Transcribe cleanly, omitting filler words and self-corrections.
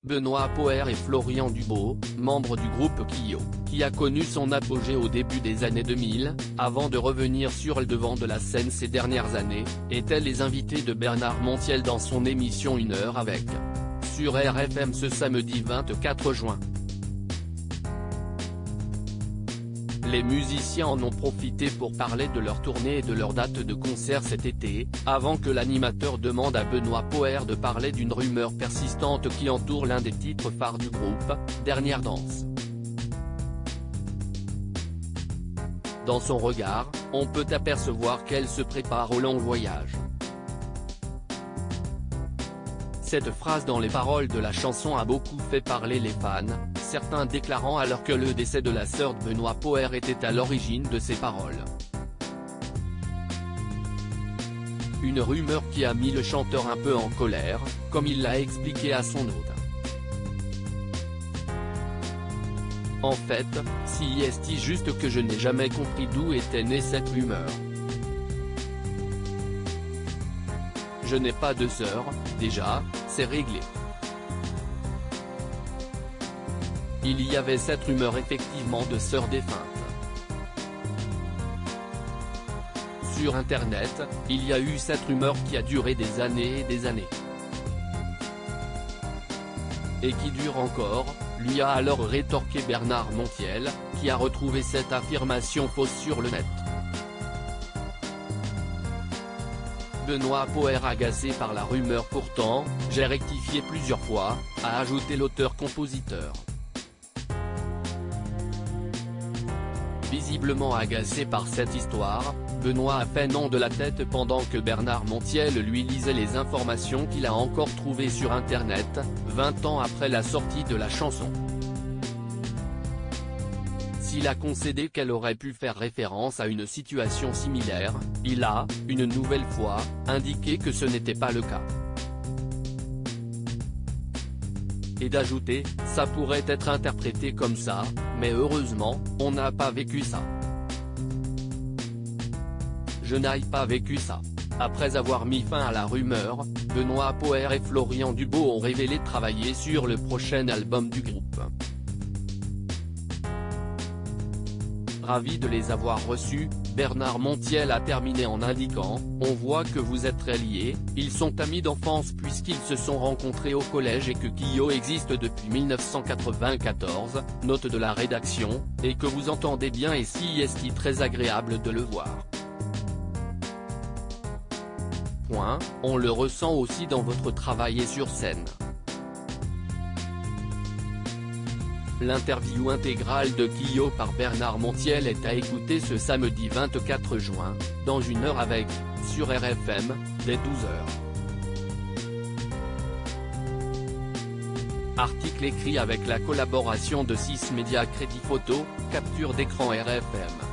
Benoît Poher et Florian Dubo, membres du groupe Kyo, qui a connu son apogée au début des années 2000, avant de revenir sur le devant de la scène ces dernières années, étaient les invités de Bernard Montiel dans son émission 1 heure avec, sur RFM ce samedi 24 juin. Les musiciens en ont profité pour parler de leur tournée et de leur date de concert cet été, avant que l'animateur demande à Benoît Poher de parler d'une rumeur persistante qui entoure l'un des titres phares du groupe, Dernière danse. Dans son regard, on peut apercevoir qu'elle se prépare au long voyage. Cette phrase dans les paroles de la chanson a beaucoup fait parler les fans, certains déclarant alors que le décès de la sœur de Benoît Poher était à l'origine de ces paroles. Une rumeur qui a mis le chanteur un peu en colère, comme il l'a expliqué à son hôte. En fait, si est juste que je n'ai jamais compris d'où était née cette rumeur. Je n'ai pas de sœur, déjà, c'est réglé. Il y avait cette rumeur effectivement de sœur défunte. Sur internet, il y a eu cette rumeur qui a duré des années et des années. Et qui dure encore, lui a alors rétorqué Bernard Montiel, qui a retrouvé cette affirmation fausse sur le net. Benoît Poher agacé par la rumeur pourtant, j'ai rectifié plusieurs fois, a ajouté l'auteur-compositeur. Visiblement agacé par cette histoire, Benoît a fait non de la tête pendant que Bernard Montiel lui lisait les informations qu'il a encore trouvées sur internet, 20 ans après la sortie de la chanson. S'il a concédé qu'elle aurait pu faire référence à une situation similaire, il a, une nouvelle fois, indiqué que ce n'était pas le cas. Et d'ajouter, ça pourrait être interprété comme ça, mais heureusement, on n'a pas vécu ça. Je n'ai pas vécu ça. Après avoir mis fin à la rumeur, Benoît Poher et Florian Dubo ont révélé travailler sur le prochain album du groupe. Ravi de les avoir reçus, Bernard Montiel a terminé en indiquant « On voit que vous êtes très liés, ils sont amis d'enfance puisqu'ils se sont rencontrés au collège et que Kyo existe depuis 1994, note de la rédaction, et que vous entendez bien et si est très agréable de le voir. On le ressent aussi dans votre travail et sur scène. » L'interview intégrale de Kyo par Bernard Montiel est à écouter ce samedi 24 juin, dans 1 heure avec, sur RFM, dès 12h. Article écrit avec la collaboration de 6 Médias Crédit Photo, capture d'écran RFM.